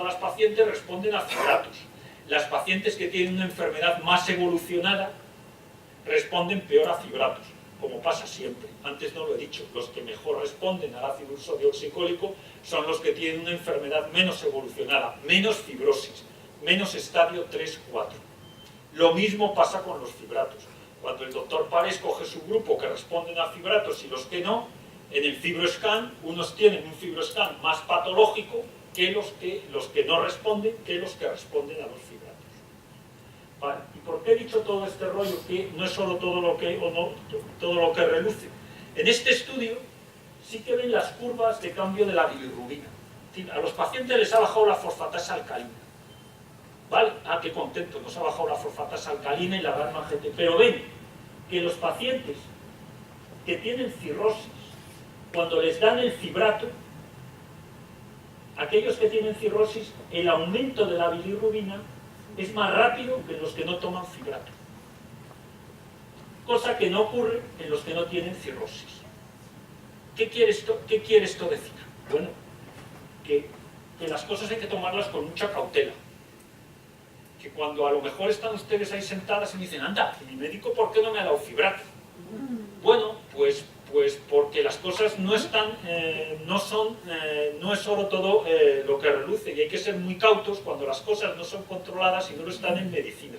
las pacientes responden a fibratos. Las pacientes que tienen una enfermedad más evolucionada responden peor a fibratos, como pasa siempre. Antes no lo he dicho, los que mejor responden al ácido ursodeoxicólico son los que tienen una enfermedad menos evolucionada, menos fibrosis, menos estadio 3-4. Lo mismo pasa con los fibratos. Cuando el doctor Parés coge su grupo que responden a fibratos y los que no, en el fibroscan, unos tienen un fibroscan más patológico que los que no responden, que los que responden a los fibratos. Vale. ¿Y por qué he dicho todo este rollo? Que no es solo todo lo que reluce. En este estudio sí que ven las curvas de cambio de la bilirrubina. A los pacientes les ha bajado la fosfatasa alcalina. ¿Vale? Ah, qué contento, nos ha bajado la fosfatasa alcalina y la gamma GT. Pero ven que los pacientes que tienen cirrosis, cuando les dan el fibrato, aquellos que tienen cirrosis, el aumento de la bilirrubina es más rápido que los que no toman fibrato. Cosa que no ocurre en los que no tienen cirrosis. ¿Qué quiere esto decir? Bueno, que las cosas hay que tomarlas con mucha cautela. Que cuando a lo mejor están ustedes ahí sentadas y me dicen, anda, mi médico, ¿por qué no me ha dado fibrato? Bueno, pues porque las cosas no están, no es solo todo lo que reluce, y hay que ser muy cautos cuando las cosas no son controladas y no lo están en medicina.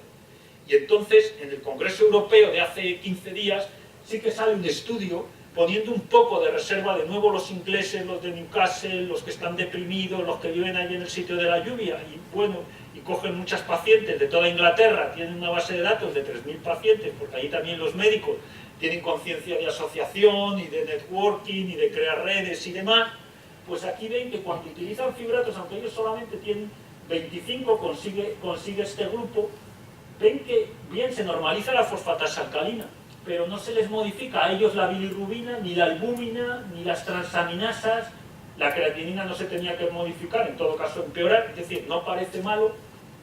Y entonces, en el Congreso Europeo de hace 15 días, sí que sale un estudio poniendo un poco de reserva, de nuevo los ingleses, los de Newcastle, los que están deprimidos, los que viven allí en el sitio de la lluvia, y bueno, y cogen muchas pacientes de toda Inglaterra, tienen una base de datos de 3.000 pacientes, porque ahí también los médicos tienen conciencia de asociación y de networking y de crear redes y demás. Pues aquí ven que cuando utilizan fibratos, aunque ellos solamente tienen 25, consigue este grupo, ven que bien se normaliza la fosfatasa alcalina, pero no se les modifica a ellos la bilirrubina, ni la albúmina, ni las transaminasas. La creatinina no se tenía que modificar, en todo caso empeorar, es decir, no parece malo,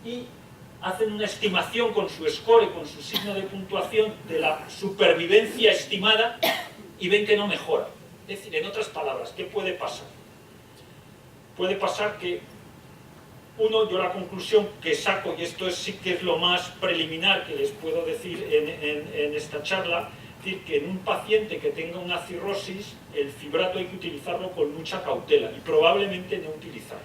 y hacen una estimación con su score, con su signo de puntuación de la supervivencia estimada y ven que no mejora. Es decir, en otras palabras, ¿qué puede pasar? Puede pasar que yo la conclusión que saco, y esto sí que es lo más preliminar que les puedo decir en esta charla, es decir, que en un paciente que tenga una cirrosis, el fibrato hay que utilizarlo con mucha cautela y probablemente no utilizarlo.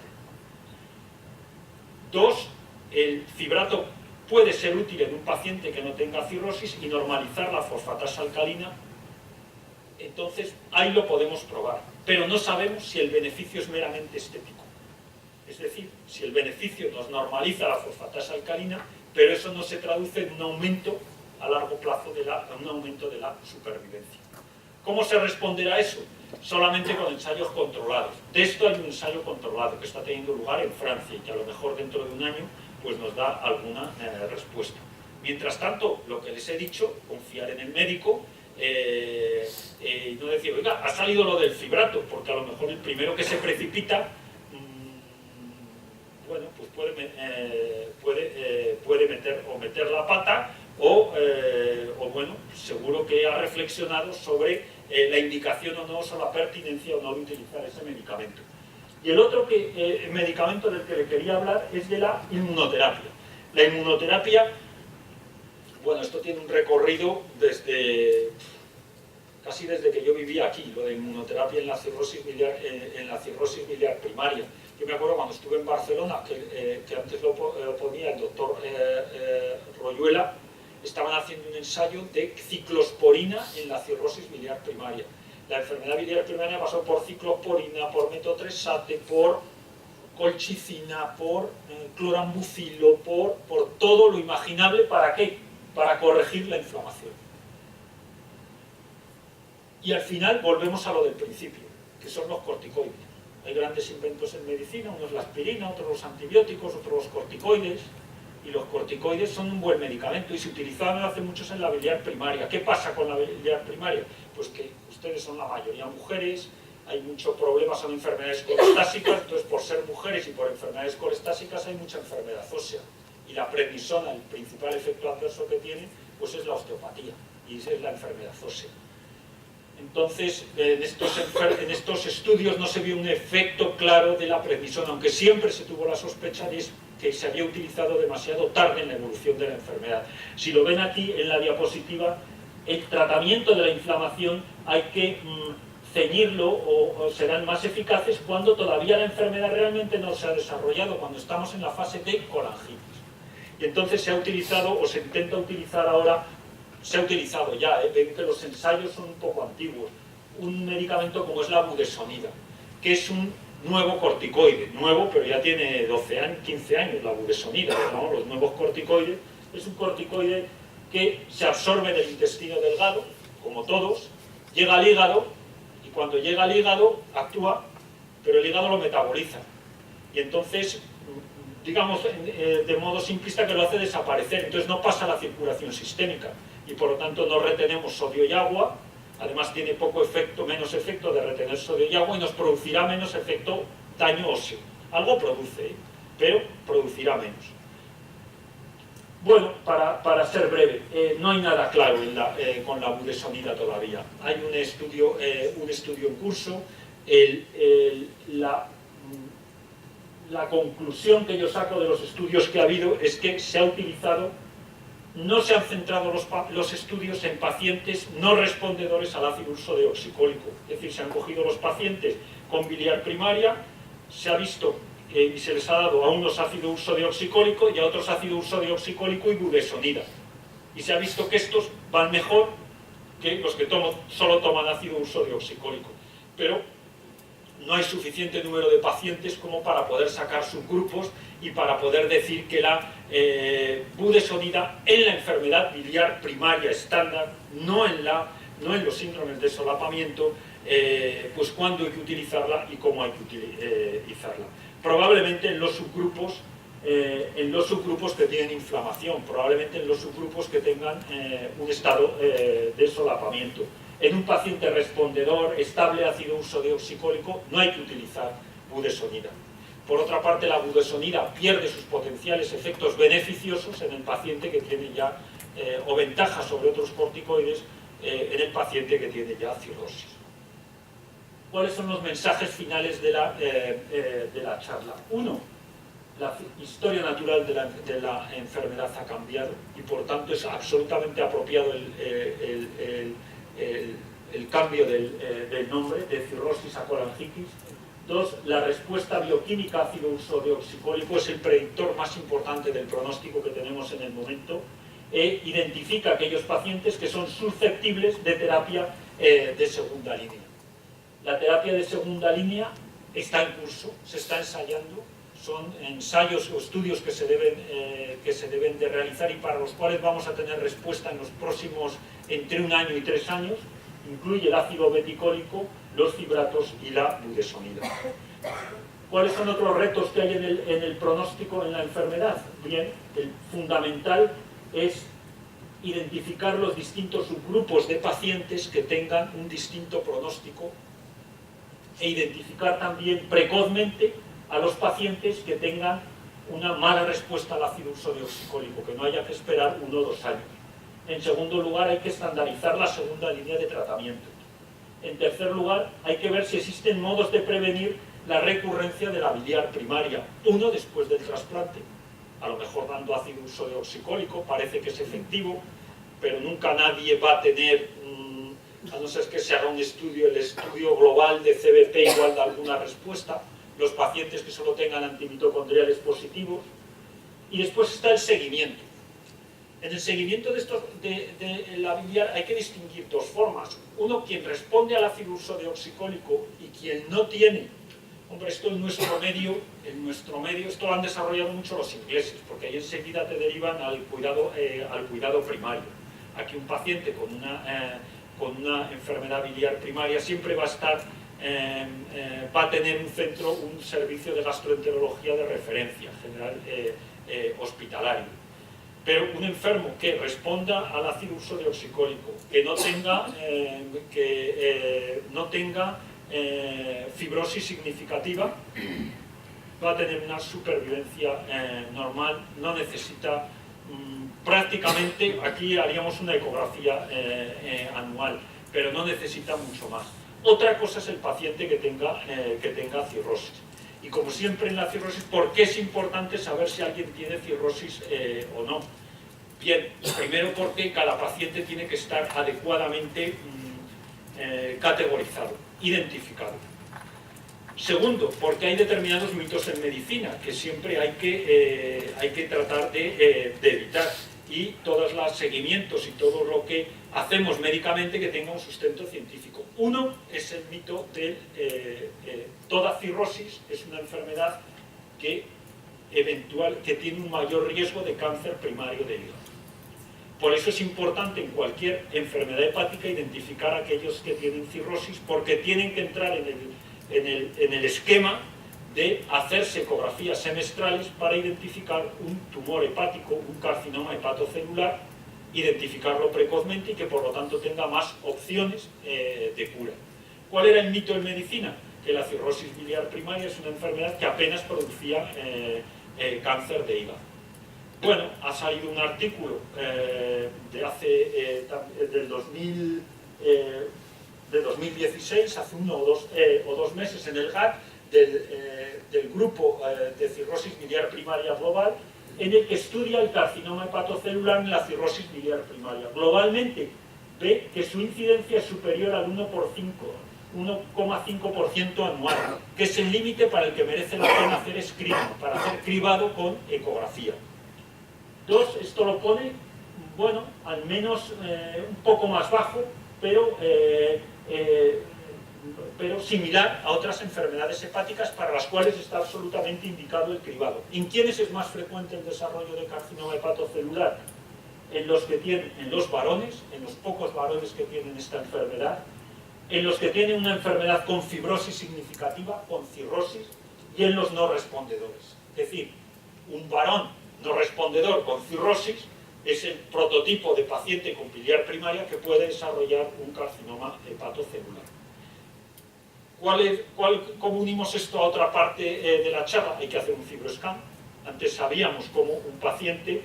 2, el fibrato puede ser útil en un paciente que no tenga cirrosis y normalizar la fosfatasa alcalina. Entonces, ahí lo podemos probar, pero no sabemos si el beneficio es meramente estético. Es decir, si el beneficio nos normaliza la fosfatasa alcalina, pero eso no se traduce en un aumento a largo plazo un aumento de la supervivencia. ¿Cómo se responderá a eso? Solamente con ensayos controlados. De esto hay un ensayo controlado que está teniendo lugar en Francia y que a lo mejor dentro de un año pues nos da alguna respuesta. Mientras tanto, lo que les he dicho, confiar en el médico, y no decir, oiga, ha salido lo del fibrato, porque a lo mejor el primero que se precipita, bueno, pues puede meter la pata, o bueno, seguro que ha reflexionado sobre la indicación o no, sobre la pertinencia o no de utilizar ese medicamento. Y el otro medicamento del que le quería hablar es de la inmunoterapia. La inmunoterapia, bueno, esto tiene un recorrido casi desde que yo vivía aquí, lo de inmunoterapia en la cirrosis biliar primaria. Yo me acuerdo cuando estuve en Barcelona, que antes lo ponía el doctor Royuela, estaban haciendo un ensayo de ciclosporina en la cirrosis biliar primaria. La enfermedad biliar primaria pasó por ciclosporina, por metotrexate, por colchicina, por clorambucilo, por todo lo imaginable. ¿Para qué? Para corregir la inflamación. Y al final volvemos a lo del principio, que son los corticoides. Hay grandes inventos en medicina, unos la aspirina, otros los antibióticos, otros los corticoides, y los corticoides son un buen medicamento y se utilizaban hace muchos en la biliar primaria. ¿Qué pasa con la biliar primaria? Pues que ustedes son la mayoría mujeres, hay muchos problemas, son enfermedades colestásicas, entonces por ser mujeres y por enfermedades colestásicas hay mucha enfermedad ósea. Y la prednisona, el principal efecto adverso que tiene, pues es la osteopatía, y esa es la enfermedad ósea. Entonces, en estos estudios no se vio un efecto claro de la prednisona, aunque siempre se tuvo la sospecha de que se había utilizado demasiado tarde en la evolución de la enfermedad. Si lo ven aquí en la diapositiva, el tratamiento de la inflamación hay que ceñirlo o serán más eficaces cuando todavía la enfermedad realmente no se ha desarrollado, cuando estamos en la fase de colangitis. Y entonces se ha utilizado, o se intenta utilizar ahora, se ha utilizado ya, ven que los ensayos son un poco antiguos, un medicamento como es la budesonida, que es un nuevo corticoide, nuevo, pero ya tiene 12 años, 15 años la budesonida, ¿no? Los nuevos corticoides, es un corticoide que se absorbe del intestino delgado, como todos, llega al hígado, y cuando llega al hígado actúa, pero el hígado lo metaboliza. Y entonces, digamos de modo simplista, que lo hace desaparecer, entonces no pasa a la circulación sistémica, y por lo tanto no retenemos sodio y agua, además tiene poco efecto, menos efecto de retener sodio y agua, y nos producirá menos efecto daño óseo. Algo produce, pero producirá menos. Bueno, para ser breve, no hay nada claro con la budesonida todavía. Hay un estudio en curso. La conclusión que yo saco de los estudios que ha habido es que se ha utilizado, no se han centrado los estudios en pacientes no respondedores al ácido ursodeoxicólico. Es decir, se han cogido los pacientes con biliar primaria, se ha visto y se les ha dado a unos ácido ursodeoxicólico y a otros ácido ursodeoxicólico y budesonida. Y se ha visto que estos van mejor que los que solo toman ácido ursodeoxicólico. Pero no hay suficiente número de pacientes como para poder sacar subgrupos y para poder decir que la budesonida en la enfermedad biliar primaria estándar, no en los síndromes de solapamiento, pues cuándo hay que utilizarla y cómo hay que utilizarla. Probablemente en los subgrupos que tienen inflamación, probablemente en los subgrupos que tengan un estado de solapamiento. En un paciente respondedor, estable ácido ursodeoxicólico, no hay que utilizar budesonida. Por otra parte, la budesonida pierde sus potenciales efectos beneficiosos en el paciente que tiene ya, o ventajas sobre otros corticoides, en el paciente que tiene ya cirrosis. ¿Cuáles son los mensajes finales de la charla? Uno, la historia natural de la enfermedad ha cambiado y por tanto es absolutamente apropiado el cambio del nombre de cirrosis a colangitis. Dos, la respuesta bioquímica ácido ursodeoxicólico es el predictor más importante del pronóstico que tenemos en el momento e identifica aquellos pacientes que son susceptibles de terapia de segunda línea. La terapia de segunda línea está en curso, se está ensayando, son ensayos o estudios que se deben de realizar y para los cuales vamos a tener respuesta en los próximos, entre 1 año y 3 años, incluye el ácido beticólico, los fibratos y la budesonida. ¿Cuáles son otros retos que hay en el pronóstico en la enfermedad? Bien, el fundamental es identificar los distintos subgrupos de pacientes que tengan un distinto pronóstico e identificar también precozmente a los pacientes que tengan una mala respuesta al ácido ursodeoxicólico, que no haya que esperar 1 o 2 años. En segundo lugar, hay que estandarizar la segunda línea de tratamiento. En tercer lugar, hay que ver si existen modos de prevenir la recurrencia de la biliar primaria, uno después del trasplante. A lo mejor dando ácido ursodeoxicólico, parece que es efectivo, pero nunca nadie va a tener, a no ser que se haga un estudio, el estudio global de CBP igual da alguna respuesta, los pacientes que solo tengan antimitocondriales positivos. Y después está el seguimiento. En el seguimiento de la biliar hay que distinguir 2 formas. Uno, quien responde al ácido ursodeoxicólico y quien no tiene. Hombre, esto en nuestro medio, esto lo han desarrollado mucho los ingleses, porque ahí enseguida te derivan al cuidado primario. Aquí un paciente con una enfermedad biliar primaria siempre va a estar, va a tener un servicio de gastroenterología de referencia, general hospitalario. Pero un enfermo que responda al ácido ursodeoxicólico, que no tenga fibrosis significativa, va a tener una supervivencia normal, no necesita prácticamente, aquí haríamos una ecografía anual, pero no necesita mucho más. Otra cosa es el paciente que tenga cirrosis. Y como siempre en la cirrosis, ¿por qué es importante saber si alguien tiene cirrosis o no? Bien, primero porque cada paciente tiene que estar adecuadamente categorizado, identificado. Segundo, porque hay determinados mitos en medicina que siempre hay que tratar de evitar, y todos los seguimientos y todo lo que hacemos médicamente que tenga un sustento científico. Uno es el mito de toda cirrosis es una enfermedad que tiene un mayor riesgo de cáncer primario de hígado. Por eso es importante en cualquier enfermedad hepática identificar a aquellos que tienen cirrosis, porque tienen que entrar en el esquema de hacerse ecografías semestrales para identificar un tumor hepático, un carcinoma hepatocelular, identificarlo precozmente y que por lo tanto tenga más opciones de cura. ¿Cuál era el mito en medicina? Que la cirrosis biliar primaria es una enfermedad que apenas producía cáncer de hígado. Bueno, ha salido un artículo del 2016, hace uno o dos meses en el GAT, del grupo de cirrosis biliar primaria global, en el que estudia el carcinoma hepatocelular en la cirrosis biliar primaria. Globalmente ve que su incidencia es superior al 1,5% anual, que es el límite para el que merece la pena hacer screening, para hacer cribado con ecografía. Dos, esto lo pone, bueno, al menos un poco más bajo, pero similar a otras enfermedades hepáticas para las cuales está absolutamente indicado el cribado. ¿En quiénes es más frecuente el desarrollo de carcinoma hepatocelular? En los varones, en los pocos varones que tienen esta enfermedad, en los que tienen una enfermedad con fibrosis significativa, con cirrosis, y en los no respondedores. Es decir, un varón no respondedor con cirrosis es el prototipo de paciente con biliar primaria que puede desarrollar un carcinoma hepatocelular. ¿Cómo unimos esto a otra parte de la charla? Hay que hacer un fibroscan. Antes sabíamos cómo un paciente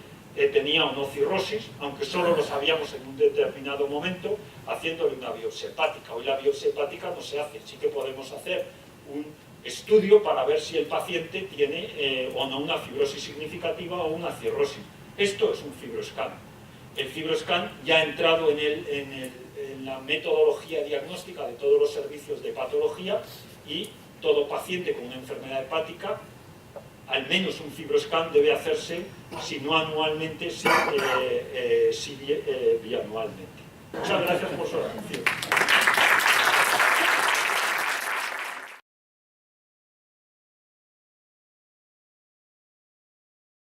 tenía o no cirrosis, aunque solo lo sabíamos en un determinado momento, haciéndole una biopsia hepática. Hoy la biopsia hepática no se hace, sí que podemos hacer un estudio para ver si el paciente tiene o no una fibrosis significativa o una cirrosis. Esto es un fibroscan. El fibroscan ya ha entrado en la metodología diagnóstica de todos los servicios de patología, y todo paciente con una enfermedad hepática, al menos un fibroscan debe hacerse, si no anualmente, sí bianualmente. Muchas gracias por su atención.